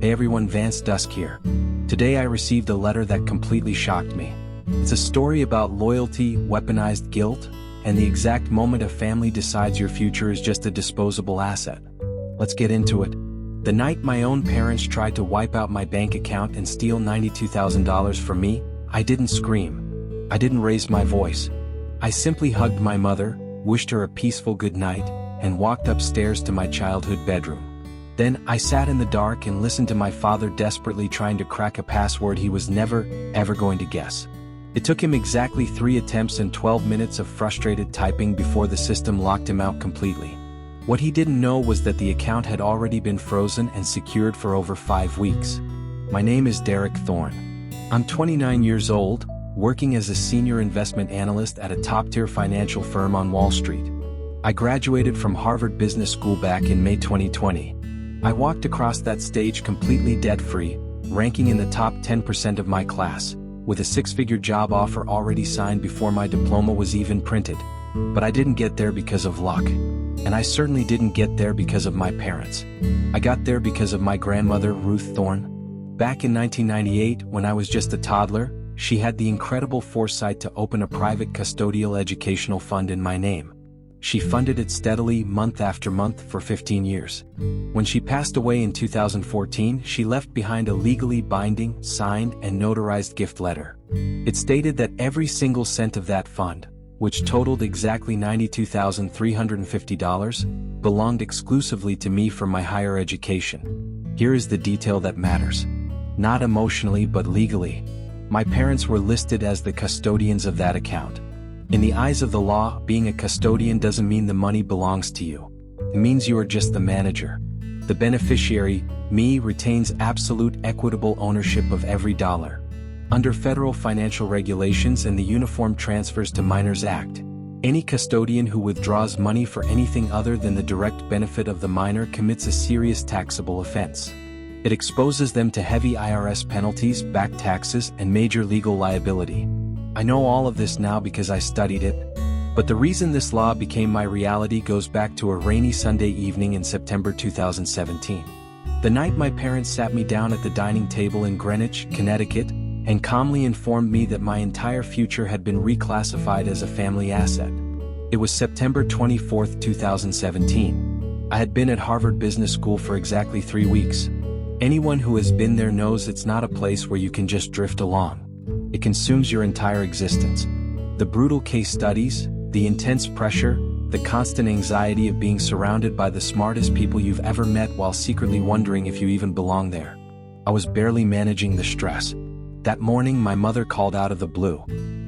Hey everyone, Vance Dusk here. Today I received a letter that completely shocked me. It's a story about loyalty, weaponized guilt, and the exact moment a family decides your future is just a disposable asset. Let's get into it. The night my own parents tried to wipe out my bank account and steal $92,000 from me, I didn't scream. I didn't raise my voice. I simply hugged my mother, wished her a peaceful good night, and walked upstairs to my childhood bedroom. Then I sat in the dark and listened to my father desperately trying to crack a password he was never, ever going to guess. It took him exactly 3 attempts and 12 minutes of frustrated typing before the system locked him out completely. What he didn't know was that the account had already been frozen and secured for over 5 weeks. My name is Derek Thorne. I'm 29 years old, working as a senior investment analyst at a top-tier financial firm on Wall Street. I graduated from Harvard Business School back in May 2020. I walked across that stage completely debt-free, ranking in the top 10% of my class, with a 6-figure job offer already signed before my diploma was even printed. But I didn't get there because of luck. And I certainly didn't get there because of my parents. I got there because of my grandmother, Ruth Thorne. Back in 1998, when I was just a toddler, she had the incredible foresight to open a private custodial educational fund in my name. She funded it steadily month after month for 15 years. When she passed away in 2014, she left behind a legally binding, signed and notarized gift letter. It stated that every single cent of that fund, which totaled exactly $92,350, belonged exclusively to me for my higher education. Here is the detail that matters. Not emotionally but legally. My parents were listed as the custodians of that account. In the eyes of the law, being a custodian doesn't mean the money belongs to you. It means you are just the manager. The beneficiary, me, retains absolute equitable ownership of every dollar. Under federal financial regulations and the Uniform Transfers to Minors Act, any custodian who withdraws money for anything other than the direct benefit of the minor commits a serious taxable offense. It exposes them to heavy IRS penalties, back taxes, and major legal liability. I know all of this now because I studied it, but the reason this law became my reality goes back to a rainy Sunday evening in September 2017. The night my parents sat me down at the dining table in Greenwich, Connecticut, and calmly informed me that my entire future had been reclassified as a family asset. It was September 24, 2017. I had been at Harvard Business School for exactly 3 weeks. Anyone who has been there knows it's not a place where you can just drift along. It consumes your entire existence. The brutal case studies, the intense pressure, the constant anxiety of being surrounded by the smartest people you've ever met while secretly wondering if you even belong there. I was barely managing the stress. That morning my mother called out of the blue.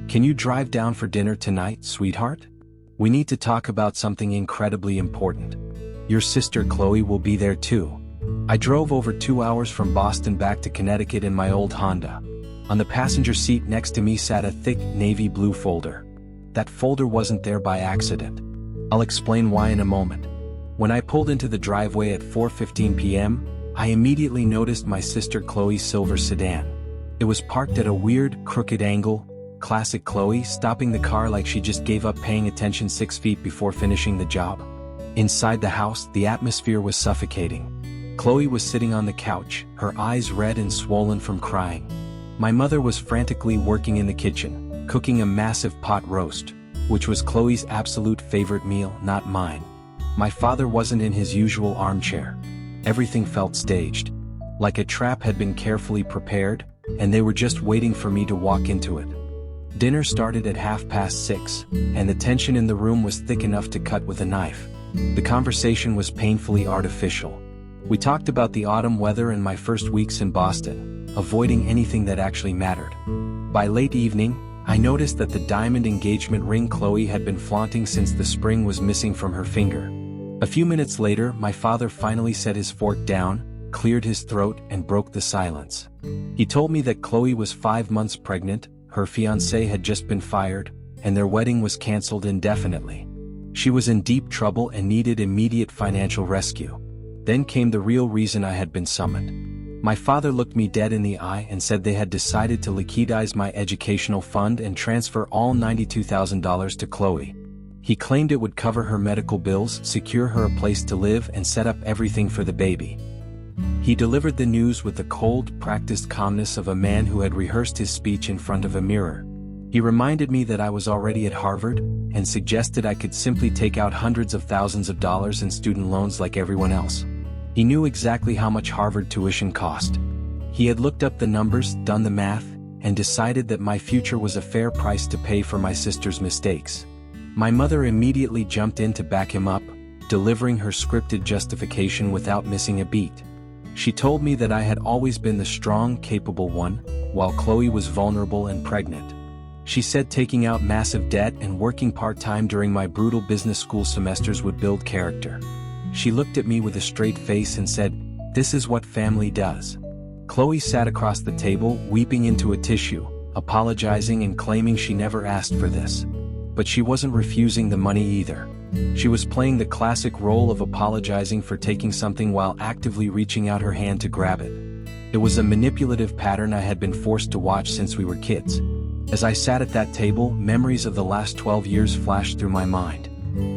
"Can you drive down for dinner tonight, sweetheart? We need to talk about something incredibly important. Your sister Chloe will be there too." I drove over 2 hours from Boston back to Connecticut in my old Honda. On the passenger seat next to me sat a thick navy blue folder. That folder wasn't there by accident. I'll explain why in a moment. When I pulled into the driveway at 4:15 p.m., I immediately noticed my sister Chloe's silver sedan. It was parked at a weird, crooked angle, classic Chloe, stopping the car like she just gave up paying attention 6 feet before finishing the job. Inside the house, the atmosphere was suffocating. Chloe was sitting on the couch, her eyes red and swollen from crying. My mother was frantically working in the kitchen, cooking a massive pot roast, which was Chloe's absolute favorite meal, not mine. My father wasn't in his usual armchair. Everything felt staged. Like a trap had been carefully prepared, and they were just waiting for me to walk into it. Dinner started at 6:30, and the tension in the room was thick enough to cut with a knife. The conversation was painfully artificial. We talked about the autumn weather and my first weeks in Boston, avoiding anything that actually mattered. By late evening, I noticed that the diamond engagement ring Chloe had been flaunting since the spring was missing from her finger. A few minutes later, my father finally set his fork down, cleared his throat, and broke the silence. He told me that Chloe was 5 months pregnant, her fiancé had just been fired, and their wedding was canceled indefinitely. She was in deep trouble and needed immediate financial rescue. Then came the real reason I had been summoned. My father looked me dead in the eye and said they had decided to liquidize my educational fund and transfer all $92,000 to Chloe. He claimed it would cover her medical bills, secure her a place to live, and set up everything for the baby. He delivered the news with the cold, practiced calmness of a man who had rehearsed his speech in front of a mirror. He reminded me that I was already at Harvard, and suggested I could simply take out hundreds of thousands of dollars in student loans like everyone else. He knew exactly how much Harvard tuition cost. He had looked up the numbers, done the math, and decided that my future was a fair price to pay for my sister's mistakes. My mother immediately jumped in to back him up, delivering her scripted justification without missing a beat. She told me that I had always been the strong, capable one, while Chloe was vulnerable and pregnant. She said taking out massive debt and working part-time during my brutal business school semesters would build character. She looked at me with a straight face and said, "This is what family does." Chloe sat across the table, weeping into a tissue, apologizing and claiming she never asked for this. But she wasn't refusing the money either. She was playing the classic role of apologizing for taking something while actively reaching out her hand to grab it. It was a manipulative pattern I had been forced to watch since we were kids. As I sat at that table, memories of the last 12 years flashed through my mind.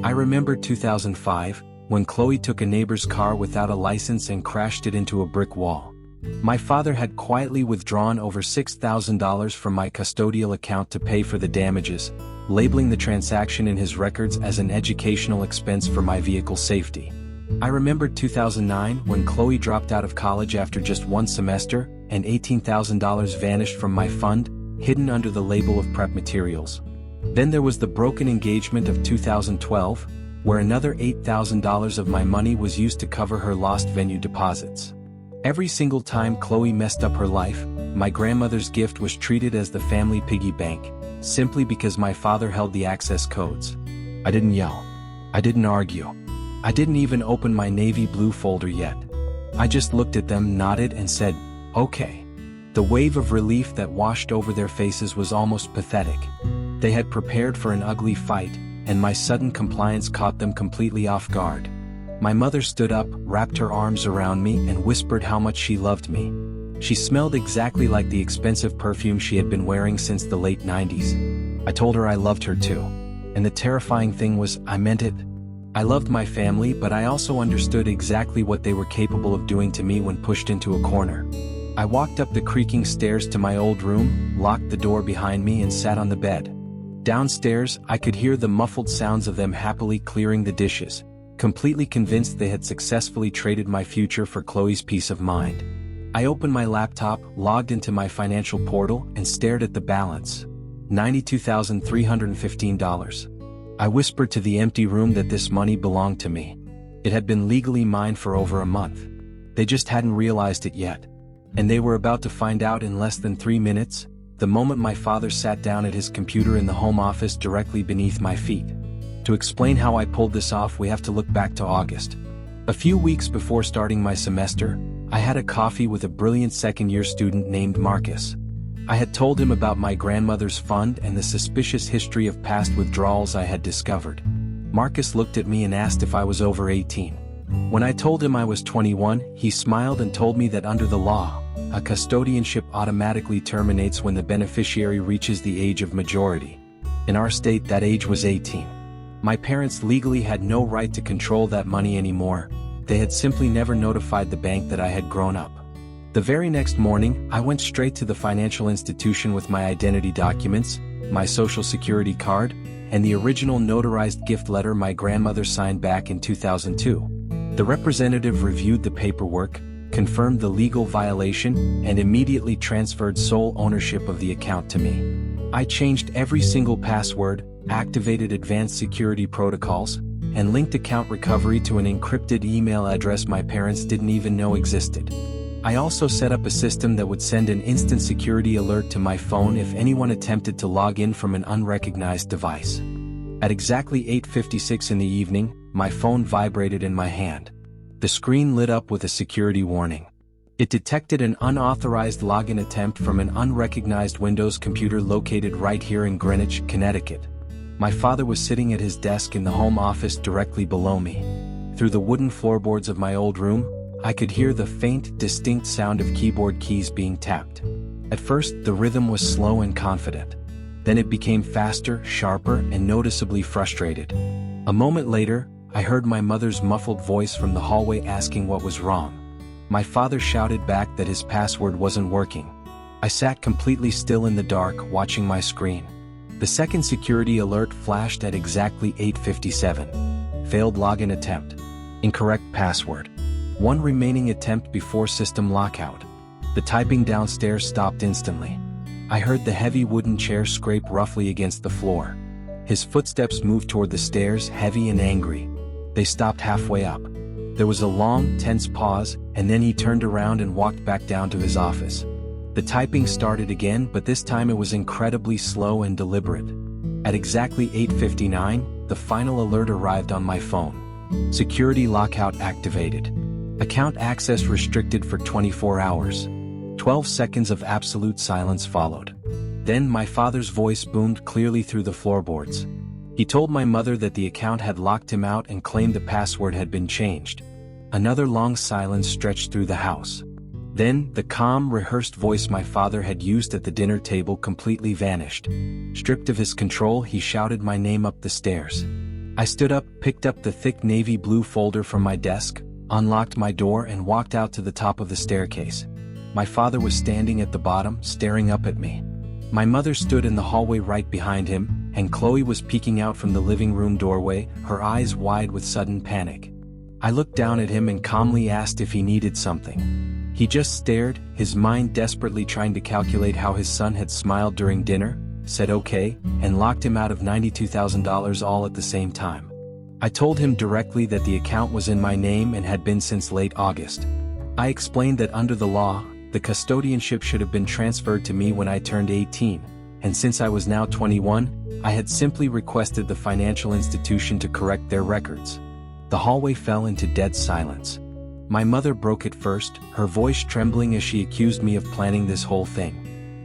I remembered 2005, when Chloe took a neighbor's car without a license and crashed it into a brick wall. My father had quietly withdrawn over $6,000 from my custodial account to pay for the damages, labeling the transaction in his records as an educational expense for my vehicle's safety. I remembered 2009 when Chloe dropped out of college after just one semester, and $18,000 vanished from my fund, hidden under the label of prep materials. Then there was the broken engagement of 2012, where another $8,000 of my money was used to cover her lost venue deposits. Every single time Chloe messed up her life, my grandmother's gift was treated as the family piggy bank, simply because my father held the access codes. I didn't yell. I didn't argue. I didn't even open my navy blue folder yet. I just looked at them, nodded, and said, "Okay." The wave of relief that washed over their faces was almost pathetic. They had prepared for an ugly fight, and my sudden compliance caught them completely off guard. My mother stood up, wrapped her arms around me, and whispered how much she loved me. She smelled exactly like the expensive perfume she had been wearing since the late 90s. I told her I loved her too. And the terrifying thing was, I meant it. I loved my family, but I also understood exactly what they were capable of doing to me when pushed into a corner. I walked up the creaking stairs to my old room, locked the door behind me, and sat on the bed. Downstairs, I could hear the muffled sounds of them happily clearing the dishes, completely convinced they had successfully traded my future for Chloe's peace of mind. I opened my laptop, logged into my financial portal, and stared at the balance. $92,315. I whispered to the empty room that this money belonged to me. It had been legally mine for over a month. They just hadn't realized it yet. And they were about to find out in less than 3 minutes, the moment my father sat down at his computer in the home office directly beneath my feet. To explain how I pulled this off, we have to look back to August. A few weeks before starting my semester, I had a coffee with a brilliant second-year student named Marcus. I had told him about my grandmother's fund and the suspicious history of past withdrawals I had discovered. Marcus looked at me and asked if I was over 18. When I told him I was 21, he smiled and told me that under the law, a custodianship automatically terminates when the beneficiary reaches the age of majority. In our state, that age was 18. My parents legally had no right to control that money anymore. They had simply never notified the bank that I had grown up. The very next morning, I went straight to the financial institution with my identity documents, my social security card, and the original notarized gift letter my grandmother signed back in 2002. The representative reviewed the paperwork, confirmed the legal violation, and immediately transferred sole ownership of the account to me. I changed every single password, activated advanced security protocols, and linked account recovery to an encrypted email address my parents didn't even know existed. I also set up a system that would send an instant security alert to my phone if anyone attempted to log in from an unrecognized device. At exactly 8:56 in the evening, my phone vibrated in my hand. The screen lit up with a security warning. It detected an unauthorized login attempt from an unrecognized Windows computer located right here in Greenwich, Connecticut. My father was sitting at his desk in the home office directly below me. Through the wooden floorboards of my old room, I could hear the faint, distinct sound of keyboard keys being tapped. At first, the rhythm was slow and confident. Then it became faster, sharper, and noticeably frustrated. A moment later, I heard my mother's muffled voice from the hallway asking what was wrong. My father shouted back that his password wasn't working. I sat completely still in the dark, watching my screen. The second security alert flashed at exactly 8:57. Failed login attempt. Incorrect password. One remaining attempt before system lockout. The typing downstairs stopped instantly. I heard the heavy wooden chair scrape roughly against the floor. His footsteps moved toward the stairs, heavy and angry. They stopped halfway up. There was a long, tense pause, and then he turned around and walked back down to his office. The typing started again, but this time it was incredibly slow and deliberate. At exactly 8:59, the final alert arrived on my phone. Security lockout activated. Account access restricted for 24 hours. 12 seconds of absolute silence followed. Then my father's voice boomed clearly through the floorboards. He told my mother that the account had locked him out and claimed the password had been changed. Another long silence stretched through the house. Then, the calm, rehearsed voice my father had used at the dinner table completely vanished. Stripped of his control, he shouted my name up the stairs. I stood up, picked up the thick navy blue folder from my desk, unlocked my door and walked out to the top of the staircase. My father was standing at the bottom, staring up at me. My mother stood in the hallway right behind him, and Chloe was peeking out from the living room doorway, her eyes wide with sudden panic. I looked down at him and calmly asked if he needed something. He just stared, his mind desperately trying to calculate how his son had smiled during dinner, said okay, and locked him out of $92,000 all at the same time. I told him directly that the account was in my name and had been since late August. I explained that under the law, the custodianship should have been transferred to me when I turned 18, and since I was now 21, I had simply requested the financial institution to correct their records. The hallway fell into dead silence. My mother broke it first, her voice trembling as she accused me of planning this whole thing.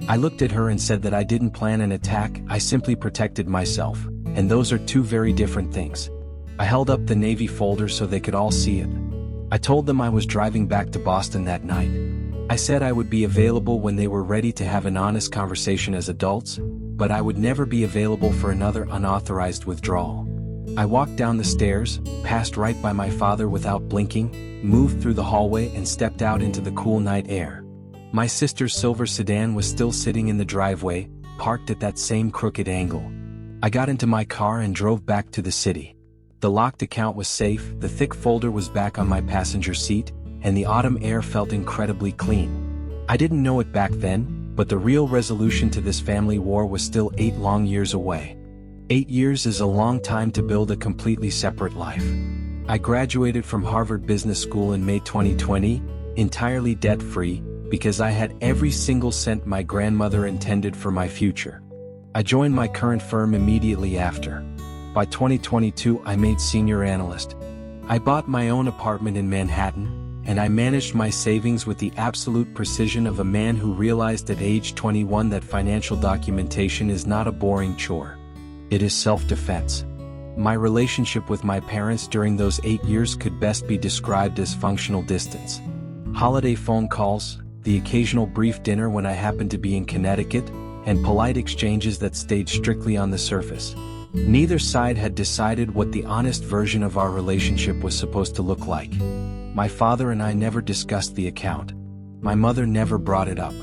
I looked at her and said that I didn't plan an attack, I simply protected myself, and those are two very different things. I held up the navy folder so they could all see it. I told them I was driving back to Boston that night. I said I would be available when they were ready to have an honest conversation as adults, but I would never be available for another unauthorized withdrawal. I walked down the stairs, passed right by my father without blinking, moved through the hallway and stepped out into the cool night air. My sister's silver sedan was still sitting in the driveway, parked at that same crooked angle. I got into my car and drove back to the city. The locked account was safe, the thick folder was back on my passenger seat, and the autumn air felt incredibly clean. I didn't know it back then, but the real resolution to this family war was still 8 long years away. 8 years is a long time to build a completely separate life. I graduated from Harvard Business School in May 2020, entirely debt-free, because I had every single cent my grandmother intended for my future. I joined my current firm immediately after. By 2022, I made senior analyst. I bought my own apartment in Manhattan, and I managed my savings with the absolute precision of a man who realized at age 21 that financial documentation is not a boring chore. It is self-defense. My relationship with my parents during those 8 years could best be described as functional distance. Holiday phone calls, the occasional brief dinner when I happened to be in Connecticut, and polite exchanges that stayed strictly on the surface. Neither side had decided what the honest version of our relationship was supposed to look like. My father and I never discussed the account. My mother never brought it up.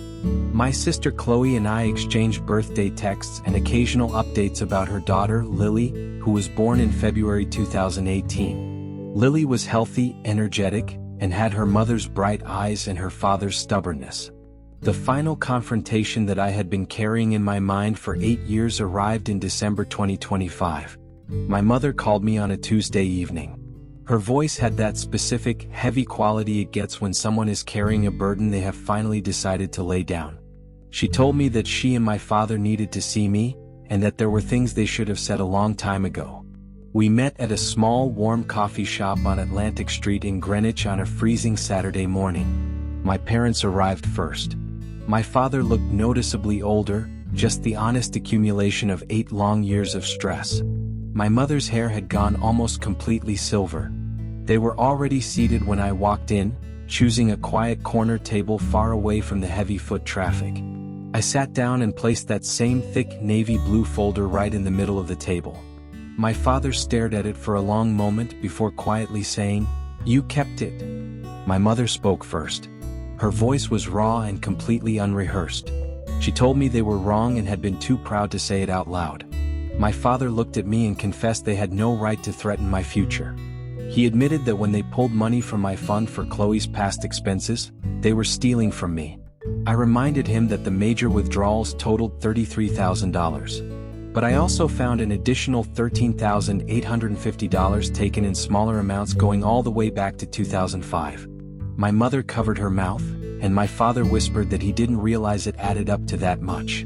My sister Chloe and I exchanged birthday texts and occasional updates about her daughter, Lily, who was born in February 2018. Lily was healthy, energetic, and had her mother's bright eyes and her father's stubbornness. The final confrontation that I had been carrying in my mind for 8 years arrived in December 2025. My mother called me on a Tuesday evening. Her voice had that specific, heavy quality it gets when someone is carrying a burden they have finally decided to lay down. She told me that she and my father needed to see me, and that there were things they should have said a long time ago. We met at a small, warm coffee shop on Atlantic Street in Greenwich on a freezing Saturday morning. My parents arrived first. My father looked noticeably older, just the honest accumulation of 8 long years of stress. My mother's hair had gone almost completely silver. They were already seated when I walked in, choosing a quiet corner table far away from the heavy foot traffic. I sat down and placed that same thick navy blue folder right in the middle of the table. My father stared at it for a long moment before quietly saying, "You kept it." My mother spoke first. Her voice was raw and completely unrehearsed. She told me they were wrong and had been too proud to say it out loud. My father looked at me and confessed they had no right to threaten my future. He admitted that when they pulled money from my fund for Chloe's past expenses, they were stealing from me. I reminded him that the major withdrawals totaled $33,000. But I also found an additional $13,850 taken in smaller amounts going all the way back to 2005. My mother covered her mouth, and my father whispered that he didn't realize it added up to that much.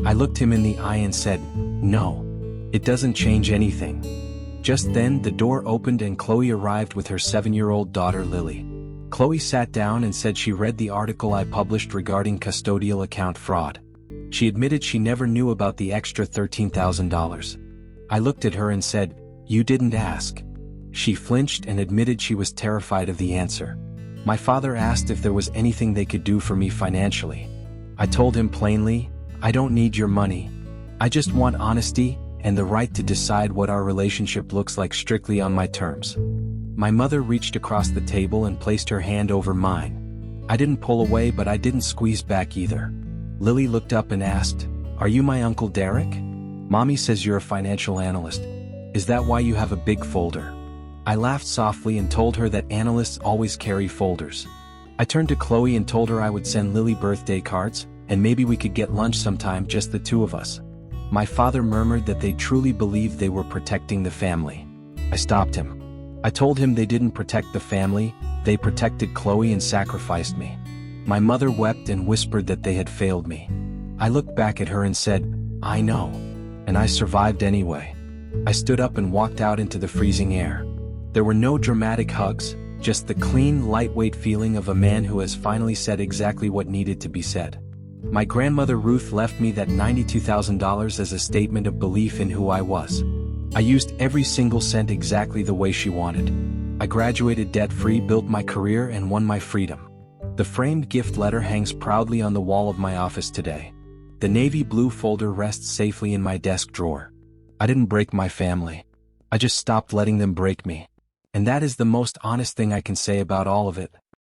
I looked him in the eye and said, "No. It doesn't change anything." Just then, the door opened and Chloe arrived with her 7-year-old daughter Lily. Chloe sat down and said she read the article I published regarding custodial account fraud. She admitted she never knew about the extra $13,000. I looked at her and said, "You didn't ask." She flinched and admitted she was terrified of the answer. My father asked if there was anything they could do for me financially. I told him plainly, "I don't need your money. I just want honesty and the right to decide what our relationship looks like strictly on my terms." My mother reached across the table and placed her hand over mine. I didn't pull away, but I didn't squeeze back either. Lily looked up and asked, "Are you my Uncle Derek? Mommy says you're a financial analyst. Is that why you have a big folder?" I laughed softly and told her that analysts always carry folders. I turned to Chloe and told her I would send Lily birthday cards, and maybe we could get lunch sometime, just the two of us. My father murmured that they truly believed they were protecting the family. I stopped him. I told him they didn't protect the family, they protected Chloe and sacrificed me. My mother wept and whispered that they had failed me. I looked back at her and said, "I know. And I survived anyway." I stood up and walked out into the freezing air. There were no dramatic hugs, just the clean, lightweight feeling of a man who has finally said exactly what needed to be said. My grandmother Ruth left me that $92,000 as a statement of belief in who I was. I used every single cent exactly the way she wanted. I graduated debt-free, built my career, and won my freedom. The framed gift letter hangs proudly on the wall of my office today. The navy blue folder rests safely in my desk drawer. I didn't break my family. I just stopped letting them break me. And that is the most honest thing I can say about all of it.